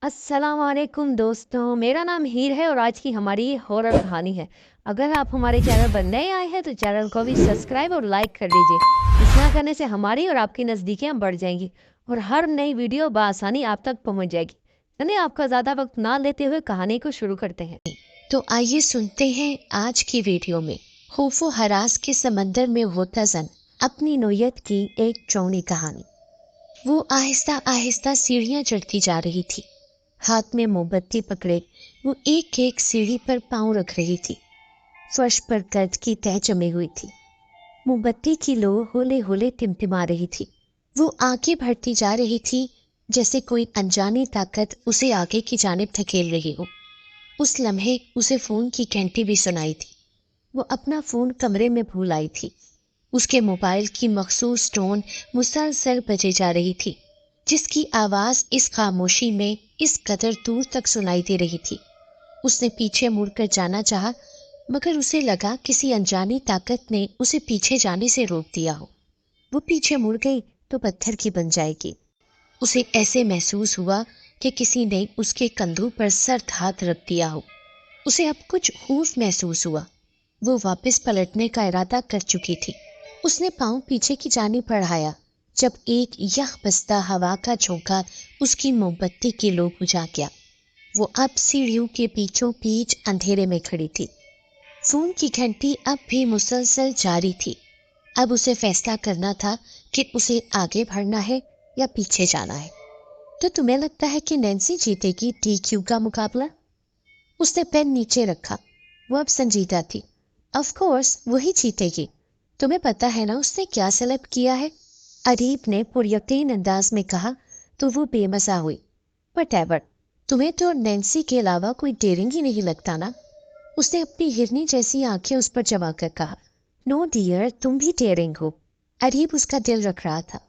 अस्सलाम वालेकुम दोस्तों, मेरा नाम हीर है और आज की हमारी हॉरर कहानी है। अगर आप हमारे चैनल पर नए आए हैं तो चैनल को भी सब्सक्राइब और लाइक कर लीजिए। इतना करने से हमारी और आपकी नज़दीकियां बढ़ जाएंगी और हर नई वीडियो बआसानी आप तक पहुंच जाएगी। चलिए आपका ज़्यादा वक्त ना लेते हुए कहानी को शुरू करते हैं। तो आइए सुनते हैं आज की वीडियो में खौफो हरास के समंदर में वो तजन अपनी नोयत की एक चौनी कहानी। वो आहिस्ता आहिस्ता सीढ़ियां चढ़ती जा रही थी। हाथ में मोमबत्ती पकड़े वो एक एक सीढ़ी पर पांव रख रही थी। फर्श पर कर्द की तह जमी हुई थी। मोमबत्ती की लो होले होले टिमटिमा रही थी। वो आगे बढ़ती जा रही थी जैसे कोई अनजानी ताकत उसे आगे की जानिब धकेल रही हो। उस लम्हे उसे फोन की घंटी भी सुनाई थी। वो अपना फोन कमरे में भूल आई थी। उसके मोबाइल की मखसूस टोन मुसलसल बजे जा रही थी, जिसकी आवाज इस खामोशी में इस कदर दूर तक सुनाई दे रही थी। उसने पीछे मुड़कर जाना चाहा, मगर उसे लगा किसी अनजानी ताकत ने उसे पीछे जाने से रोक दिया हो। वो पीछे मुड़ गई तो पत्थर की बन जाएगी। उसे ऐसे महसूस हुआ कि किसी ने उसके कंधों पर सर्द हाथ रख दिया हो। उसे अब कुछ खौफ महसूस हुआ। वो वापस पलटने का इरादा कर चुकी थी। उसने पांव पीछे की जानिब बढ़ाया जब एक यख बस्ता हवा का झोंका उसकी मोमबत्ती की लो बुझा गया। वो अब सीढ़ियों के बीचों बीच अंधेरे में खड़ी थी। फोन की घंटी अब भी मुसलसल जारी थी। अब उसे फैसला करना था कि उसे आगे बढ़ना है या पीछे जाना है। तो तुम्हें लगता है कि नैन्सी जीतेगी DQ का मुकाबला? उसने पेन नीचे रखा। वो अब संजीदा थी। ऑफ कोर्स वही जीतेगी। तुम्हें पता है ना उसने क्या सेलेक्ट किया है? अरीब ने पुरयकीन अंदाज में कहा तो वो बेमजा हुई। वटेवर, तुम्हें तो नैन्सी के अलावा कोई डेयरिंग ही नहीं लगता ना? उसने अपनी हिरनी जैसी आंखें उस पर जमा कर कहा। नो डियर, तुम भी डेयरिंग हो। अरीब उसका दिल रख रहा था।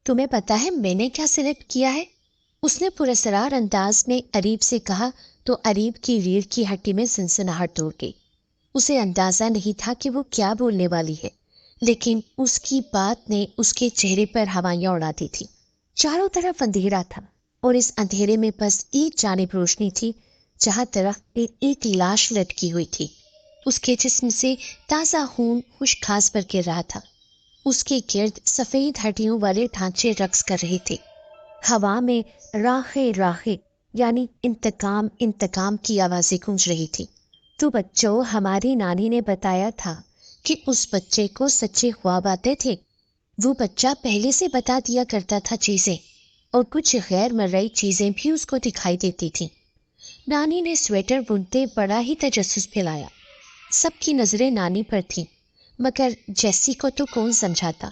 तुम्हें पता है मैंने क्या सिलेक्ट किया है? उसने पुरस्कार अंदाज में अरीब से कहा तो अरीब की रीढ़ की हड्डी में सनसनाहट दौड़ गई। उसे अंदाजा नहीं था कि वो क्या बोलने वाली है, लेकिन उसकी बात ने उसके चेहरे पर हवाइयां उड़ा दी थी। चारों तरफ अंधेरा था और इस अंधेरे में बस एक जानिब रोशनी थी, जहां तरफ एक लाश लटकी हुई थी। उसके जिस्म से ताजा खून खुश घास पर गिर रहा था। उसके गिर्द सफेद हड्डियों वाले ढांचे रक्स कर रहे थे। हवा में राखे राखे यानी इंतकाम इंतकाम की आवाजें गूंज रही थी। तो बच्चों, हमारी नानी ने बताया था कि उस बच्चे को सच्चे ख्वाब आते थे। वो बच्चा पहले से बता दिया करता था चीजें, और कुछ गैर मर्ई चीजें भी उसको दिखाई देती थी। नानी ने स्वेटर बुनते बड़ा ही तजस्सुस फैलाया। सबकी नजरें नानी पर थीं, मगर जैसी को तो कौन समझाता।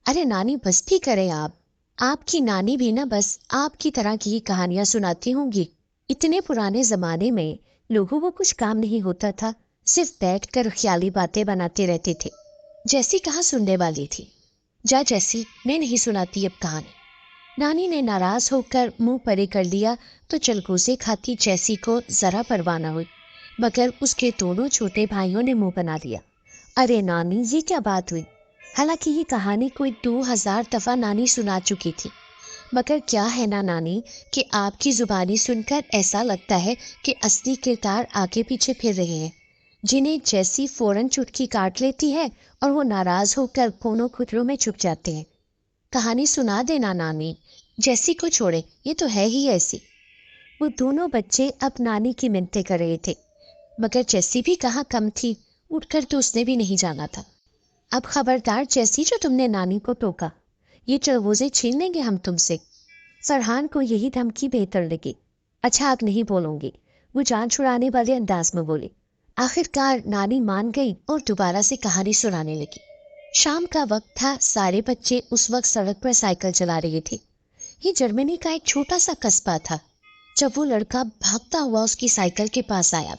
अरे नानी, बस भी करें आप। आपकी नानी भी ना बस आपकी तरह की ही कहानियां सुनाती होंगी। इतने पुराने जमाने में लोगों को कुछ काम नहीं होता था, सिर्फ बैठकर ख्याली बातें बनाते रहते थे। जैसी कहाँ सुनने वाली थी। जा जैसी, मैं नहीं सुनाती अब कहानी। नानी ने नाराज होकर मुंह परे कर लिया तो चलगोसे खाती जैसी को जरा परवाह न हुई, मगर उसके दोनों छोटे भाइयों ने मुंह बना लिया। अरे नानी, ये क्या बात हुई? हालांकि ये कहानी कोई 2000 दफा नानी सुना चुकी थी, मगर क्या है ना नानी कि आपकी जुबानी सुनकर ऐसा लगता है कि असली किरदार आगे पीछे फिर रहे हैं, जिन्हें जैसी फौरन चुटकी काट लेती है और वो नाराज होकर कोनों खुदरों में छुप जाते हैं। कहानी सुना देना नानी, जैसी को छोड़े, ये तो है ही ऐसी। वो दोनों बच्चे अब नानी की मिन्नतें कर रहे थे, मगर जैसी भी कहाँ कम थी, उठकर तो उसने भी नहीं जाना था। अब खबरदार जैसी, जो तुमने नानी को टोका, ये चरगोजे छीन लेंगे हम तुमसे। फरहान को यही धमकी बेहतर लगी। अच्छा अब नहीं बोलूंगी, वो जान छुड़ाने वाले अंदाज में बोली। आखिरकार नानी मान गई और दोबारा से कहानी सुनाने लगी। शाम का वक्त था। सारे बच्चे उस वक्त सड़क पर साइकिल चला रहे थे। ये जर्मनी का एक छोटा सा कस्बा था। जब वो लड़का भागता हुआ उसकी साइकिल के पास आया,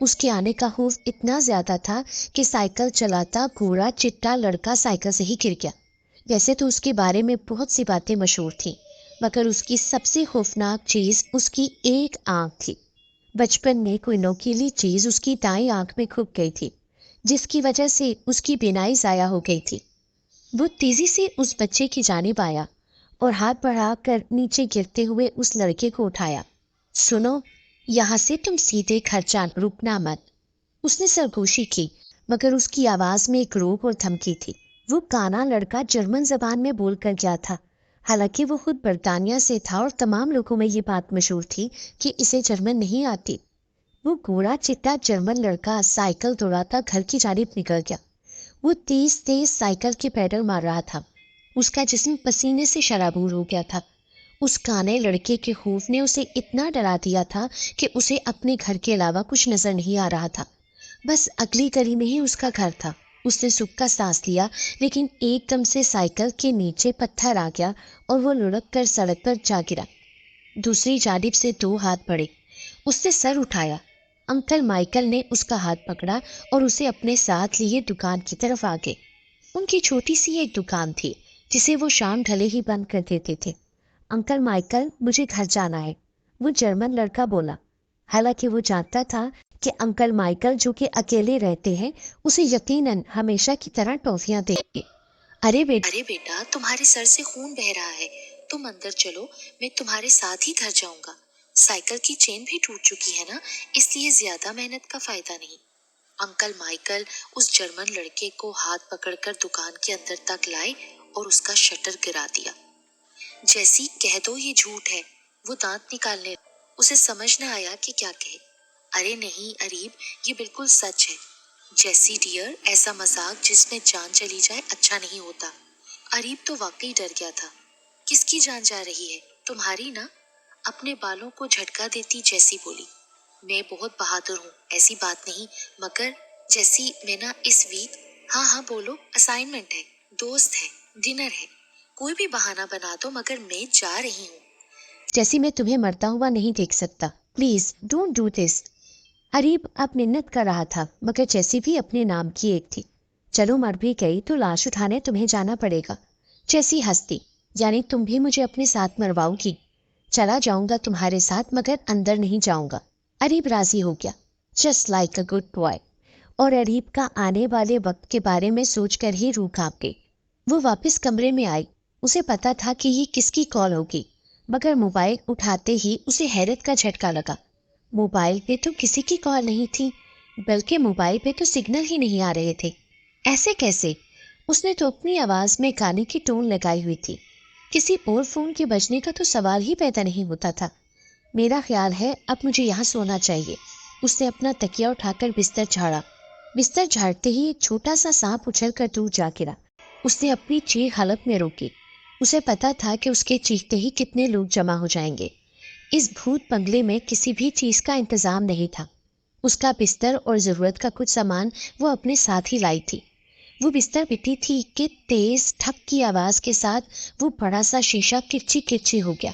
उसके आने का खौफ इतना ज्यादा था कि साइकिल चलाता गोरा चिट्टा लड़का साइकिल से ही गिर गया। वैसे तो उसके बारे में बहुत सी बातें मशहूर थीं, मगर उसकी सबसे खौफनाक चीज उसकी एक आंख थी। बचपन में कोई नोकीली चीज उसकी दाईं आंख में घुस गई थी, जिसकी वजह से उसकी बीनाई जाया हो गई थी। वो तेजी से उस बच्चे की जानिब आया और हाथ बढ़ाकर नीचे गिरते हुए उस लड़के को उठाया। सुनो, यहाँ से तुम सीधे घर जा, रुकना मत। उसने सरगोशी की, मगर उसकी आवाज में एक रोक और धमकी थी। वो काना लड़का जर्मन जबान में बोल कर गया था। हालांकि वो खुद बर्तानिया से था और तमाम लोगों में ये बात मशहूर थी कि इसे जर्मन नहीं आती। वो गोरा चिट्टा जर्मन लड़का साइकिल दौड़ाता घर की जानिब निकल गया। वो तेज तेज साइकिल के पैडल मार रहा था। उसका जिस्म पसीने से शराबूर हो गया था। उस काने लड़के के खौफ ने उसे इतना डरा दिया था कि उसे अपने घर के अलावा कुछ नजर नहीं आ रहा था। बस अगली गली में ही उसका घर था। उसने सुख का सांस लिया, लेकिन एकदम से साइकिल के नीचे पत्थर आ गया और वो लुढ़क कर सड़क पर जा गिरा। दूसरी जानिब से दो हाथ बढ़े। उसने सर उठाया। अंकल माइकल ने उसका हाथ पकड़ा और उसे अपने साथ लिए दुकान की तरफ आ गए। उनकी छोटी सी एक दुकान थी जिसे वो शाम ढले ही बंद कर देते थे। अंकल माइकल, मुझे घर जाना है, वो जर्मन लड़का बोला। हालांकि वो जानता था कि अंकल माइकल, जो कि अकेले रहते हैं, उसे यकीनन हमेशा की तरह टॉफियां देंगे। अरे बेटा, तुम्हारे सर से खून बह रहा है, तुम अंदर चलो, मैं तुम्हारे साथ ही घर जाऊंगा। साइकिल की चेन भी टूट चुकी है ना, इसलिए ज्यादा मेहनत का फायदा नहीं। अंकल माइकल उस जर्मन लड़के को हाथ पकड़कर दुकान के अंदर तक लाए और उसका शटर गिरा दिया। जैसी, कह दो ये झूठ है, वो दांत निकालने। उसे समझ न आया कि क्या कहे। अरे नहीं अरीब, ये बिल्कुल सच है। जैसी डियर, ऐसा मजाक जिसमें जान चली जाए अच्छा नहीं होता। अरीब तो वाकई डर गया था। किसकी जान जा रही है? तुम्हारी ना? अपने बालों को झटका देती जैसी बोली। मैं बहुत बहादुर हूँ, ऐसी बात नहीं, मगर जैसी, मैं ना इस वीक। हाँ हाँ बोलो, असाइनमेंट है, दोस्त है, डिनर है, कोई भी बहाना बना दो, मगर मैं जा रही हूँ। जैसी, मैं तुम्हें मरता हुआ नहीं देख सकता, please don't do this. Areeb अब मिन्नत कर रहा था, मगर जैसी भी अपने नाम की एक थी। चलो, मर भी गई तो लाश उठाने तुम्हें जाना पड़ेगा। जैसी हंसती, यानी तुम भी मुझे अपने साथ मरवाओगी? चला जाऊंगा तुम्हारे साथ, मगर अंदर नहीं जाऊंगा। अरीब राजी हो गया, just like a good boy. और अरीब का आने वाले वक्त के बारे में सोचकर ही रूह कांप गई। वो वापस कमरे में आई। उसे पता था कि ये किसकी कॉल होगी, मगर मोबाइल उठाते ही उसे हैरत का झटका लगा। मोबाइल पे तो किसी की कॉल नहीं थी, बल्कि मोबाइल पे तो सिग्नल ही नहीं आ रहे थे। ऐसे कैसे? उसने तो अपनी आवाज में गाने की टोन लगाई हुई थी। किसी और फोन के बजने का तो सवाल ही पैदा नहीं होता था। मेरा ख्याल है अब मुझे यहाँ सोना चाहिए। उसने अपना तकिया उठाकर बिस्तर झाड़ा। बिस्तर झाड़ते ही एक छोटा सा सांप उछलकर दूर जा गिरा। उसने अपनी चीख हलक में रोकी। उसे पता था कि उसके चीखते ही कितने लोग जमा हो जाएंगे। इस भूत बंगले में किसी भी चीज का इंतजाम नहीं था। उसका बिस्तर और जरूरत का कुछ सामान वो अपने साथ ही लाई थी। वो बिस्तर पिटी थी कि तेज ठप की आवाज के साथ वो बड़ा सा शीशा किरची किरची हो गया।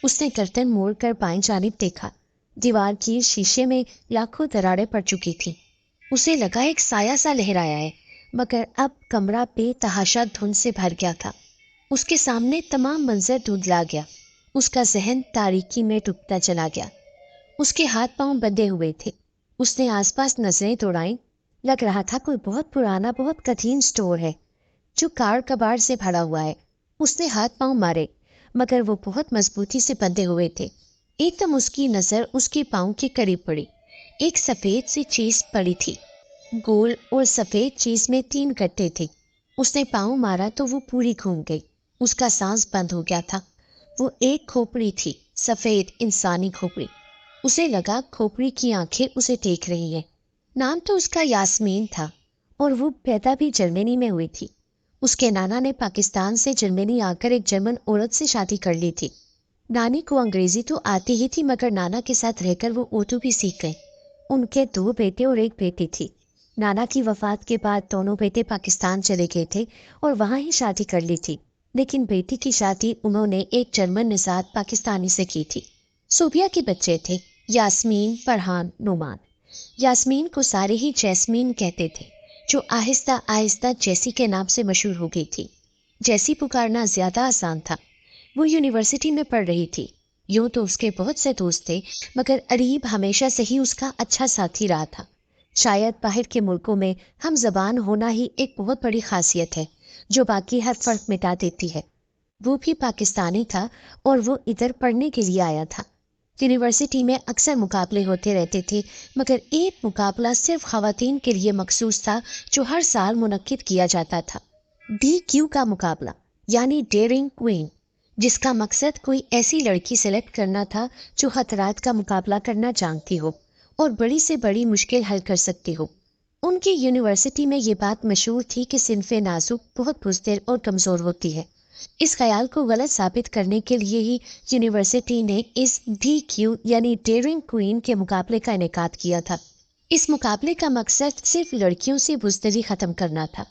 उसने गर्दन मोड़कर बाईं जानिब देखा। दीवार की शीशे में लाखों दरारें पड़ चुकी थी। उसे लगा एक साया सा लहराया है, मगर अब कमरा बेतहाशा धुंध से भर गया था। उसके सामने तमाम मंजर धुंधला गया। उसका जहन तारीकी में डूबता चला गया। उसके हाथ पांव बंधे हुए थे। उसने आसपास नजरें दौड़ाई। लग रहा था कोई बहुत पुराना, बहुत कठिन स्टोर है जो कार कबाड़ से भरा हुआ है। उसने हाथ पांव मारे, मगर वो बहुत मजबूती से बंधे हुए थे। एकदम उसकी नजर उसके पांव के करीब पड़ी। एक सफेद सी चीज पड़ी थी। गोल और सफेद चीज में 3 गट्टे थे। उसने पांव मारा तो वो पूरी घूम गई। उसका सांस बंद हो गया था। वो एक खोपड़ी थी, सफेद इंसानी खोपड़ी। उसे लगा खोपड़ी की आंखें उसे देख रही हैं। नाम तो उसका यास्मीन था और वो पैदा भी जर्मनी में हुई थी। उसके नाना ने पाकिस्तान से जर्मनी आकर एक जर्मन औरत से शादी कर ली थी। नानी को अंग्रेजी तो आती ही थी, मगर नाना के साथ रहकर वो उर्दू भी सीख गए। उनके 2 बेटे और एक बेटी थी। नाना की वफात के बाद दोनों बेटे पाकिस्तान चले गए थे और वहां ही शादी कर ली थी। लेकिन बेटी की शादी उन्होंने एक जर्मन निजात पाकिस्तानी से की थी। सोबिया के बच्चे थे, यास्मीन, फरहान, नुमान। यास्मीन को सारे ही जैस्मीन कहते थे, जो आहिस्ता आहिस्ता जैसी के नाम से मशहूर हो गई थी। जैसी पुकारना ज्यादा आसान था। वो यूनिवर्सिटी में पढ़ रही थी। यूं तो उसके बहुत से दोस्त थे, मगर अरीब हमेशा से ही उसका अच्छा साथी रहा था। शायद बाहर के मुल्कों में हम जबान होना ही एक बहुत बड़ी खासियत है, जो बाकी हर फर्क मिटा देती है। वो भी पाकिस्तानी था और वो इधर पढ़ने के लिए आया था। यूनिवर्सिटी में अक्सर मुकाबले होते रहते थे, मगर एक मुकाबला सिर्फ खवातीन के लिए मखसूस था जो हर साल मुनक्किद किया जाता था। DQ का मुकाबला यानी डेयरिंग क्वीन, जिसका मकसद कोई ऐसी लड़की सेलेक्ट करना था जो खतरात का मुकाबला करना जानती हो और बड़ी से बड़ी मुश्किल हल कर सकती हो। उनकी यूनिवर्सिटी में ये बात मशहूर थी कि सिनफे नाजुक बहुत बुज़दिल और कमज़ोर होती है। इस ख्याल को गलत साबित करने के लिए ही यूनिवर्सिटी ने इस DQ यानी डेयरिंग क्वीन के मुकाबले का इनेकाद किया था। इस मुकाबले का मकसद सिर्फ लड़कियों से बुज़दिली ख़त्म करना था।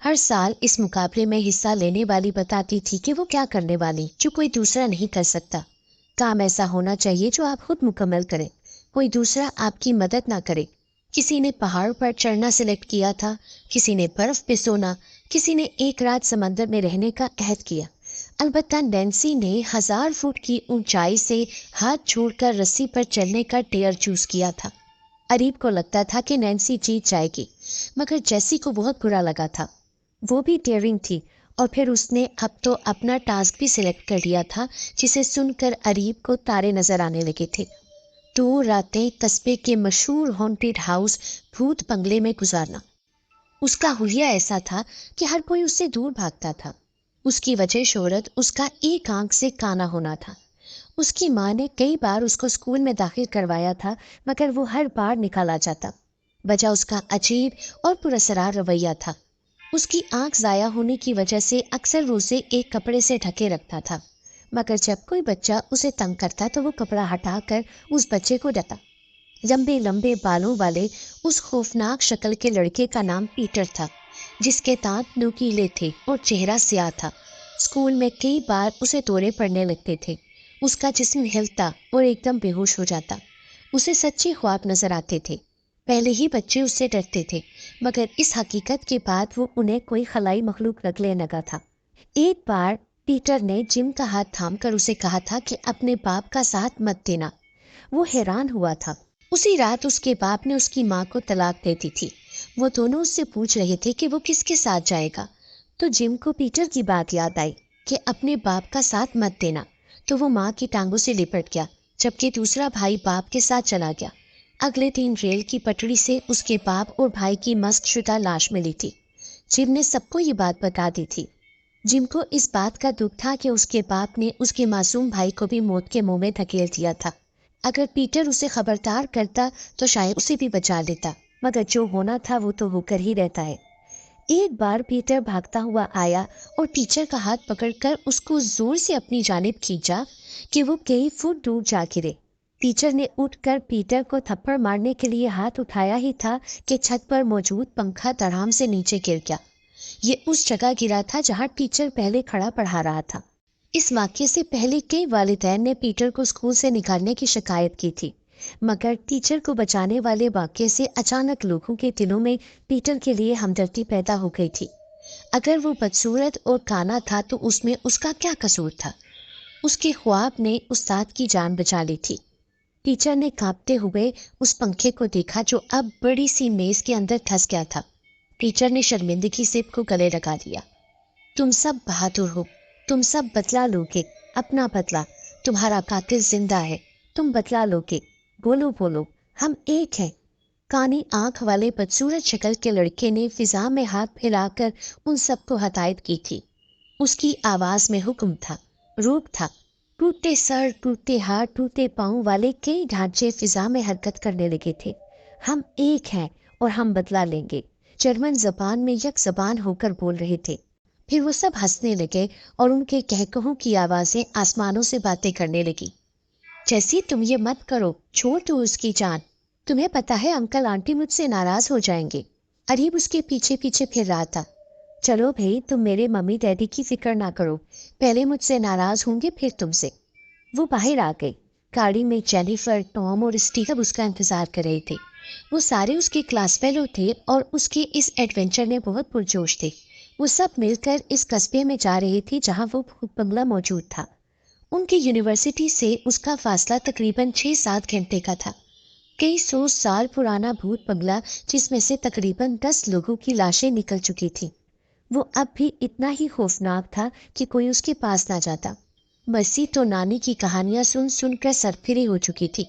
हर साल इस मुकाबले में हिस्सा लेने वाली बताती थी कि वो क्या करने वाली जो कोई दूसरा नहीं कर सकता। काम ऐसा होना चाहिए जो आप खुद मुकम्मल करें, कोई दूसरा आपकी मदद ना करे। किसी ने पहाड़ पर चढ़ना सिलेक्ट किया था, किसी ने बर्फ पे सोना, किसी ने एक रात समंदर में रहने का अहद किया। अलबत्ता नैन्सी ने 1000 फुट की ऊंचाई से हाथ छोड़कर रस्सी पर चलने का डेयर चूज किया था। अरीब को लगता था कि नैन्सी जीत जाएगी, मगर जेसी को बहुत बुरा लगा था। वो भी डेयरिंग थी और फिर उसने अब तो अपना टास्क भी सिलेक्ट कर लिया था, जिसे सुनकर अरीब को तारे नजर आने लगे थे। 2 रातें कस्बे के मशहूर हॉन्टेड हाउस भूत बंगले में गुजारना। उसका हुलिया ऐसा था कि हर कोई उससे दूर भागता था। उसकी वजह शोहरत उसका एक आंख से काना होना था। उसकी माँ ने कई बार उसको स्कूल में दाखिल करवाया था, मगर वो हर बार निकाला जाता। वजह उसका अजीब और पुरअसरार रवैया था। उसकी आंख ज़ाया होने की वजह से अक्सर वो उसे एक कपड़े से ढके रखता था, मगर जब कोई बच्चा उसे तंग करता तो वो कपड़ा हटाकर उस बच्चे को डटा। लंबे लंबे बालों वाले उस खौफनाक शक्ल के लड़के का नाम पीटर था, जिसके दांत नुकीले थे और चेहरा स्याह था। स्कूल में कई बार उसे दौरे पड़ने लगते थे। उसका जिस्म हिलता और एकदम बेहोश हो जाता। उसे सच्चे ख्वाब नजर आते थे। पहले ही बच्चे उससे डरते थे, मगर इस हकीकत के बाद वो उन्हें कोई खलाई मखलूक लगने लगा था। एक बार पीटर ने जिम का हाथ थामकर उसे कहा था कि अपने बाप का साथ मत देना। वो हैरान हुआ था। उसी रात उसके बाप ने उसकी माँ को तलाक दे दी थी। वो दोनों उससे पूछ रहे थे कि वो किसके साथ जाएगा, तो जिम को पीटर की बात याद आई कि अपने बाप का साथ मत देना, तो वो माँ की टांगों से लिपट गया, जबकि दूसरा भाई बाप के साथ चला गया। अगले दिन रेल की पटरी से उसके बाप और भाई की मस्कशुदा लाश मिली थी। जिम ने सबको ये बात बता दी थी। जिम को इस बात का दुख था कि उसके बाप ने उसके मासूम भाई को भी मौत के मुंह में धकेल दिया था। अगर पीटर उसे खबरदार करता तो शायद उसे भी बचा लेता, मगर जो होना था वो तो होकर ही रहता है। एक बार पीटर भागता हुआ आया और टीचर का हाथ पकड़कर उसको जोर से अपनी जानिब खींचा कि वो कई फुट दूर जा गिरे। टीचर ने उठकर पीटर को थप्पड़ मारने के लिए हाथ उठाया ही था कि छत पर मौजूद पंखा धड़ाम से नीचे गिर गया। ये उस जगह गिरा था जहां टीचर पहले खड़ा पढ़ा रहा था। इस वाक़ये से पहले कई वालिदैन ने पीटर को स्कूल से निकालने की शिकायत की थी, मगर टीचर को बचाने वाले वाक़ये से अचानक लोगों के दिलों में पीटर के लिए हमदर्दी पैदा हो गई थी। अगर वो बदसूरत और काना था तो उसमें उसका क्या कसूर था? उसके ख्वाब ने उस्ताद की जान बचा ली थी। टीचर ने कांपते हुए उस पंखे को देखा जो अब बड़ी सी मेज के अंदर धंस गया था। टीचर ने शर्मिंदगी से को गले लगा लिया। तुम सब बहादुर हो, तुम सब बदला लोगे, अपना बदला। तुम्हारा कातिल जिंदा है, तुम बदला लोगे। बोलो बोलो, हम एक हैं। कानी आंख वाले बदसूरत शक्ल के लड़के ने फिजा में हाथ फैलाकर उन सबको हदायत की थी। उसकी आवाज में हुक्म था, रूप था। टूटे सर, टूटे हाथ, टूटे पांव वाले कई ढांचे फिजा में हरकत करने लगे थे। हम एक हैं और हम बदला लेंगे। जर्मन जबान में यक जबान होकर बोल रहे थे। फिर वो सब हंसने लगे और उनके कहकहों की आवाजें आसमानों से बातें करने लगी। जैसी तुम ये मत करो, छोड़ दो उसकी जान। तुम्हें पता है अंकल आंटी मुझसे नाराज हो जाएंगे। अरीब उसके पीछे पीछे फिर रहा था। चलो भाई, तुम मेरे मम्मी डैडी की फिक्र ना करो, पहले मुझसे नाराज होंगे फिर तुमसे। वो बाहर आ गई। गाड़ी में जेनिफर, टॉम और स्टीव उसका इंतजार कर रहे थे। वो सारे उसके क्लास फेलो थे और उसके इस एडवेंचर में बहुत पुरजोश थे। वो सब मिलकर इस कस्बे में जा रही थी जहां वो भूत बंगला मौजूद था। उनकी यूनिवर्सिटी से उसका फासला तकरीबन 6-7 घंटे का था। कई 100 साल पुराना भूत बंगला जिसमें से तकरीबन 10 लोगों की लाशें निकल चुकी थी। वो अब भी इतना ही खौफनाक था कि कोई उसके पास ना जाता। मसी तो नानी की कहानियां सुन सुनकर सरफिरी हो चुकी थी।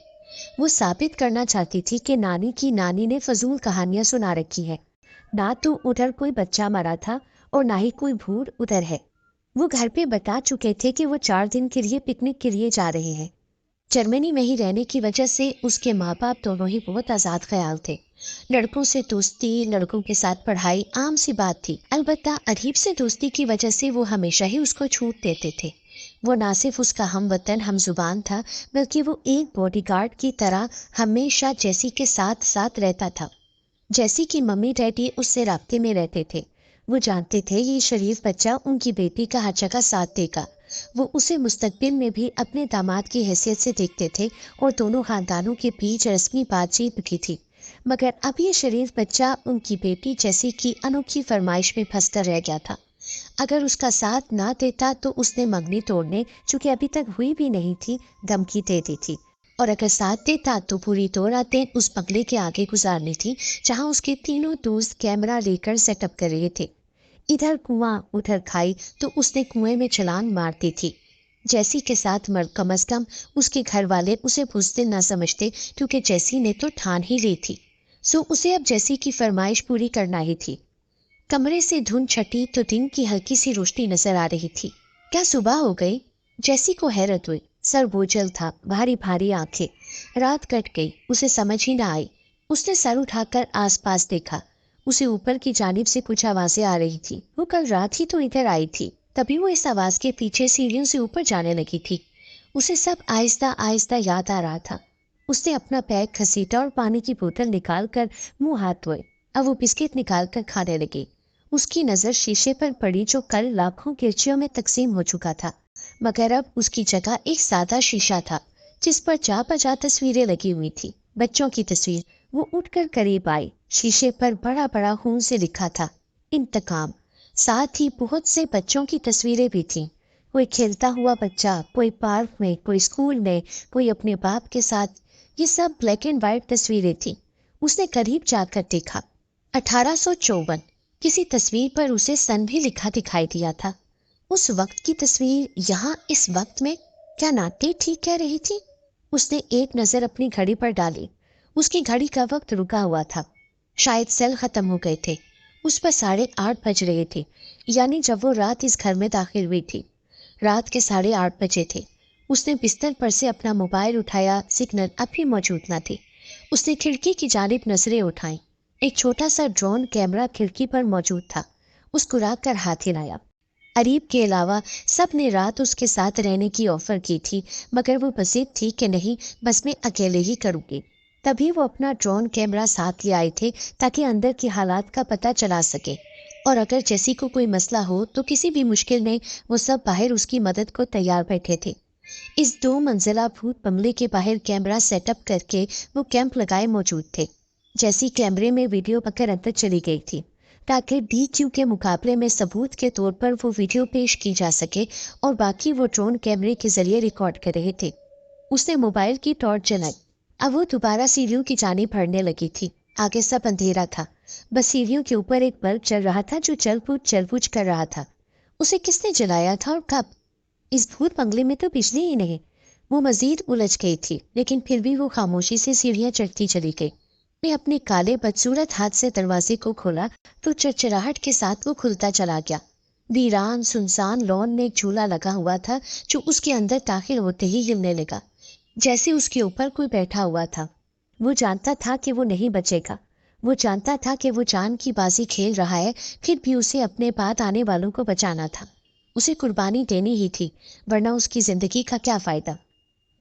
वो साबित करना चाहती थी कि नानी की नानी ने फजूल कहानियां सुना रखी है। ना तो उधर कोई बच्चा मरा था और ना ही कोई भूत उधर है। वो घर पे बता चुके थे कि वो 4 दिन के लिए पिकनिक के लिए जा रहे हैं। जर्मनी में ही रहने की वजह से उसके माँ बाप दोनों ही बहुत आज़ाद ख्याल थे। लड़कों से दोस्ती, लड़कों के साथ पढ़ाई आम सी बात थी। अलबत्ता अजीब से दोस्ती की वजह से वो हमेशा ही उसको छूट देते थे। वो ना सिर्फ उसका हमवतन हम जुबान था, बल्कि वो एक बॉडीगार्ड की तरह हमेशा जैसी के साथ साथ रहता था। जैसी की मम्मी डैडी उससे राब्ते में रहते थे। वो जानते थे ये शरीफ बच्चा उनकी बेटी का हर जगह साथ देगा। वो उसे मुस्तकबिल में भी अपने दामाद की हैसियत से देखते थे और दोनों खानदानों के बीच रस्मी बातचीत की थी। मगर अब ये शरीफ बच्चा उनकी बेटी जैसी की अनोखी फरमाइश में फंसकर रह गया था। अगर उसका साथ ना देता तो उसने मंगनी तोड़ने, चूंकि अभी तक हुई भी नहीं थी, धमकी दे दी थी। और अगर साथ देता तो पूरी 2 रातें उस बंगले के आगे गुजारनी थी जहां उसके तीनों दोस्त कैमरा लेकर सेटअप कर रहे थे। इधर कुआं उधर खाई तो उसने कुएं में छलांग मारती थी। जैसी के साथ मर कम अज कम उसके घर वाले उसे बुज़दिल न समझते, क्योंकि जैसी ने तो ठान ही ली थी। सो उसे अब जैसी की फरमाइश पूरी करना ही थी। कमरे से धुंध छटी तो दिन की हल्की सी रोशनी नजर आ रही थी। क्या सुबह हो गई? जैसी को हैरत हुई। सर बोझल था, भारी भारी आंखें। रात कट गई, उसे समझ ही ना आई। उसने सर उठाकर आसपास देखा। उसे ऊपर की जानिब से कुछ आवाजें आ रही थी। वो कल रात ही तो इधर आई थी, तभी वो इस आवाज के पीछे सीढ़ियों से ऊपर जाने लगी थी। उसे सब आहिस्ता आहिस्ता याद आ रहा था। उसने अपना बैग घसीटा और पानी की बोतल निकाल कर मुंह हाथ धोए। अब वो बिस्किट निकाल कर खाने लगी। उसकी नजर शीशे पर पड़ी जो कल लाखों किरचियों में तकसीम हो चुका था, मगर अब उसकी जगह एक सादा शीशा था जिस पर जा बजा तस्वीरें लगी हुई थी। बच्चों की तस्वीर। वो उठकर करीब आई। शीशे पर बड़ा बड़ा खून से लिखा था इंतकाम। साथ ही बहुत से बच्चों की तस्वीरें भी थीं। कोई खेलता हुआ बच्चा, कोई पार्क में, कोई स्कूल में, कोई अपने बाप के साथ। ये सब ब्लैक एंड व्हाइट तस्वीरें थीं। उसने करीब जाकर देखा। 1854। किसी तस्वीर पर उसे सन भी लिखा दिखाई दिया था। उस वक्त की तस्वीर यहाँ इस वक्त में, क्या नाते ठीक कह रही थी? उसने एक नजर अपनी घड़ी पर डाली। उसकी घड़ी का वक्त रुका हुआ था। शायद सेल खत्म हो गए थे। उस पर 8:30 बज रहे थे, यानी जब वो रात इस घर में दाखिल हुई थी। रात के 8:30 बजे थे। उसने बिस्तर पर से अपना मोबाइल उठाया। सिग्नल अब भी मौजूद न थे। उसने खिड़की की जानिब नजरें उठाई। एक छोटा सा ड्रोन कैमरा खिड़की पर मौजूद था। मुस्कुरा कर हाथ हिलाया। अरीब के अलावा सब ने रात उसके साथ रहने की ऑफर की थी, मगर वो बसीद थी कि नहीं, बस मैं अकेले ही करूँगी। तभी वो अपना ड्रोन कैमरा साथ ले आए थे ताकि अंदर की हालात का पता चला सके, और अगर जैसी को कोई मसला हो तो किसी भी मुश्किल में वो सब बाहर उसकी मदद को तैयार बैठे थे। इस 2 मंजिला भूत बंगले के बाहर कैमरा सेटअप करके वो कैंप लगाए मौजूद थे। जैसी कैमरे में वीडियो पकड़ अंदर चली गई थी ताकि DQ के मुकाबले में सबूत के तौर पर वो वीडियो पेश की जा सके, और बाकी वो ड्रोन कैमरे के जरिए रिकॉर्ड कर रहे थे। उसने मोबाइल की टॉर्च जलाई। अब वो दोबारा सीढ़ियों की जानिब बढ़ने लगी थी। आगे सब अंधेरा था। बस सीढ़ियों के ऊपर एक बल्ब चल रहा था जो चल पूछ कर रहा था। उसे किसने जलाया था और कब? इस भूत बंगले में तो बिजली ही नहीं। वो मजीद उलझ गई थी, लेकिन फिर भी वो खामोशी से सीढ़ियां चढ़ती चली गई। ने अपने काले बदसूरत हाथ से दरवाजे को खोला तो चरचराहट के साथ वो खुलता चला गया। वीरान सुनसान लॉन में एक झूला लगा हुआ था जो उसके अंदर दाखिल होते ही हिलने लगा, जैसे उसके ऊपर कोई बैठा हुआ था। वो जानता था कि वो नहीं बचेगा। वो जानता था कि वो जान की बाजी खेल रहा है, फिर भी उसे अपने बाद आने वालों को बचाना था। उसे कुर्बानी देनी ही थी, वरना उसकी जिंदगी का क्या फायदा।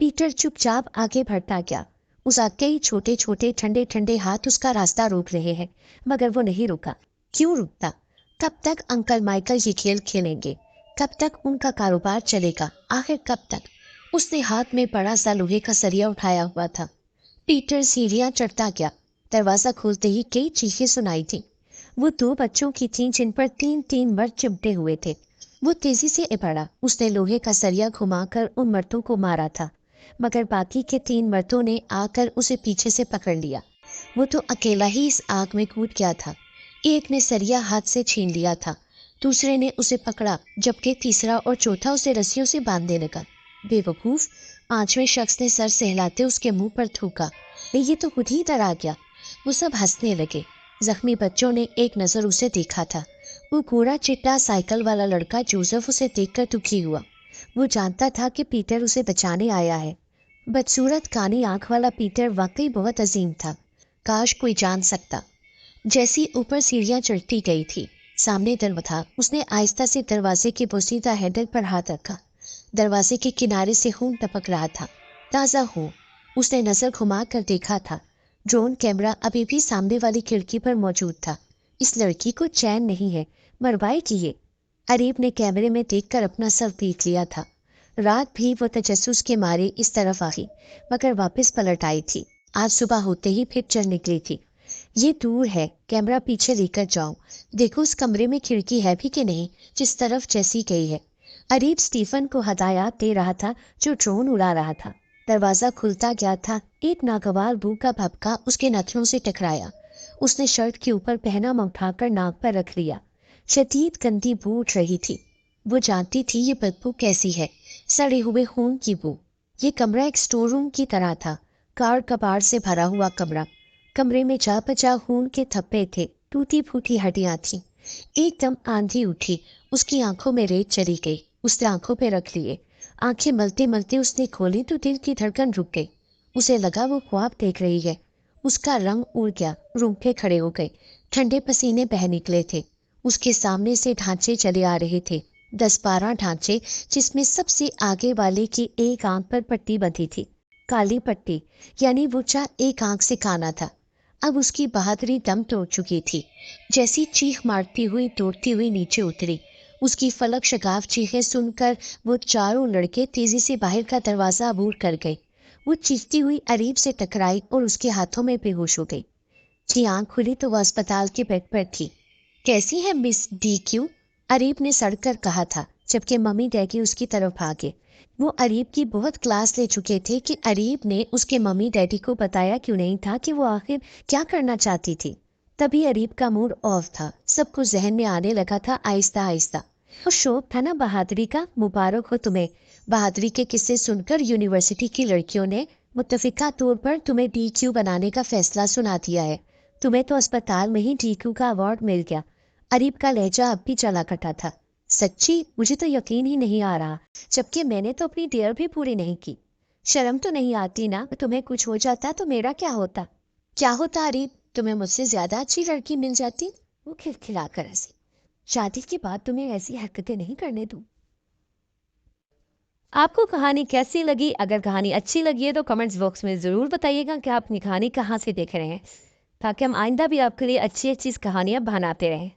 पीटर चुपचाप आगे बढ़ता गया। उसका कई छोटे छोटे ठंडे ठंडे हाथ उसका रास्ता रोक रहे हैं, मगर वो नहीं रुका। क्यों रुकता? कब तक अंकल माइकल ये खेल खेलेंगे? कब तक उनका कारोबार चलेगा? आखिर कब तक? उसने हाथ में बड़ा सा लोहे का सरिया उठाया हुआ था। पीटर सीढ़ियां चढ़ता गया। दरवाजा खोलते ही कई चीखें सुनाई थी। वो 2 बच्चों की थीं जिन पर 3-3 मर्द चिमटे हुए थे। वो तेजी से बढ़ा। उसने लोहे का सरिया घुमाकर उन मर्दों को मारा था, मगर बाकी के 3 मर्दों ने आकर उसे पीछे से पकड़ लिया। वो तो अकेला ही इस आग में कूद गया था। एक ने सरिया हाथ से छीन लिया था। दूसरे ने उसे पकड़ा, जबकि तीसरा और चौथा उसे रस्सियों से बांधने लगा। बेवकूफ, पांचवें शख्स ने सर सहलाते उसके मुंह पर थूका। ये तो खुद ही डरा गया। वो सब हंसने लगे। जख्मी बच्चों ने एक नजर उसे देखा था। वो गोरा चिट्टा साइकिल वाला लड़का जोसेफ उसे देखकर दुखी हुआ। वो जानता था कि पीटर उसे बचाने आया है। बदसूरत कानी आंख वाला पीटर वाकई बहुत अजीम था। काश कोई जान सकता। जैसी ऊपर सीढ़ियां चढ़ती गई थी, सामने दरवाजा था। उसने आहिस्ता से दरवाजे के बोसीदा हैंडल पर हाथ रखा। दरवाजे के किनारे से खून टपक रहा था, ताज़ा खून। उसने नजर घुमा कर देखा था। ड्रोन कैमरा अभी भी सामने वाली खिड़की पर मौजूद था। इस लड़की को चैन नहीं है, मरवाएगी ये। अरीब ने कैमरे में देखकर अपना सर पीट लिया था। रात भी वो तजस्सुस के मारे इस तरफ आई, मगर वापस पलट आई थी। आज सुबह होते ही फिर चल निकली थी। ये दूर है, कैमरा पीछे लेकर जाओ। देखो उस कमरे में खिड़की है भी कि नहीं, जिस तरफ जैसी गई है। अरीब स्टीफन को हदायत दे रहा था, जो ड्रोन उड़ा रहा था। दरवाजा खुलता गया था। एक नागवार बू का भपका उसके नथनों से टकराया। उसने शर्ट के ऊपर पहनावा उठाकर नाक पर रख लिया। शदीद गंदी बू उठ रही थी। वो जानती थी ये बदबू कैसी है, सड़े हुए खून की बू। ये कमरा एक स्टोर रूम की तरह था, कार कबाड़ से भरा हुआ कमरा। कमरे में जा बचा खून के थप्पे थे, टूटी फूटी हड्डियां थी। एकदम आंधी उठी, उसकी आंखों में रेत चली गई। उसने आंखों पे रख लिए। आंखें मलते मलते उसने खोली तो दिल की धड़कन रुक गई। उसे लगा वो ख्वाब देख रही है। उसका रंग उड़ गया, रूंघे खड़े हो गए, ठंडे पसीने बह निकले थे। उसके सामने से ढांचे चले आ रहे थे, 10-12 ढांचे, जिसमें सबसे आगे वाले की एक आंख पर पट्टी बंधी थी, काली पट्टी, यानी वो चाह एक आंख से काना था। अब उसकी बहादुरी दम तोड़ चुकी थी। जैसी चीख मारती हुई दौड़ती हुई नीचे उतरी। उसकी फलक शगाफ चीखें सुनकर वो चारों लड़के तेजी से बाहर का दरवाजा अबूर कर गए। वो चीखती हुई अरीब से टकराई और उसके हाथों में बेहोश हो गई। जी आंख खुली तो वह अस्पताल के बेड पर थी। कैसी है मिस DQ? अरीब ने सड़कर कहा था, जबकि मम्मी डैडी उसकी तरफ भागे। वो अरीब की बहुत क्लास ले चुके थे कि अरीब ने उसके मम्मी डैडी को बताया क्यों नहीं था कि वो आखिर क्या करना चाहती थी। तभी अरीब का मूड ऑफ था। सब कुछ जहन में आने लगा था आहिस्ता आहिस्ता। वो शौक था ना बहादुरी का, मुबारक हो तुम्हें। बहादुरी के किस्से सुनकर यूनिवर्सिटी की लड़कियों ने मुत्तफिका तौर पर तुम्हें DQ बनाने का फैसला सुना दिया है। तुम्हें तो अस्पताल में ही DQ का अवार्ड मिल गया। अरीब का लहजा अब भी चला कटा था। सच्ची? मुझे तो यकीन ही नहीं आ रहा, जबकि मैंने तो अपनी डेयर भी पूरी नहीं की। शर्म तो नहीं आती ना? तुम्हें कुछ हो जाता तो मेरा क्या होता? क्या होता अरीब? तुम्हें मुझसे ज्यादा अच्छी लड़की मिल जाती। वो खिलखिलाकर हंसी। शादी के बाद तुम्हें ऐसी हरकतें नहीं करने दूं। आपको कहानी कैसी लगी? अगर कहानी अच्छी लगी है तो कमेंट्स बॉक्स में ज़रूर बताइएगा कि आप कहानी कहाँ से देख रहे हैं, ताकि हम आइंदा भी आपके लिए अच्छी अच्छी कहानियाँ बनाते रहें।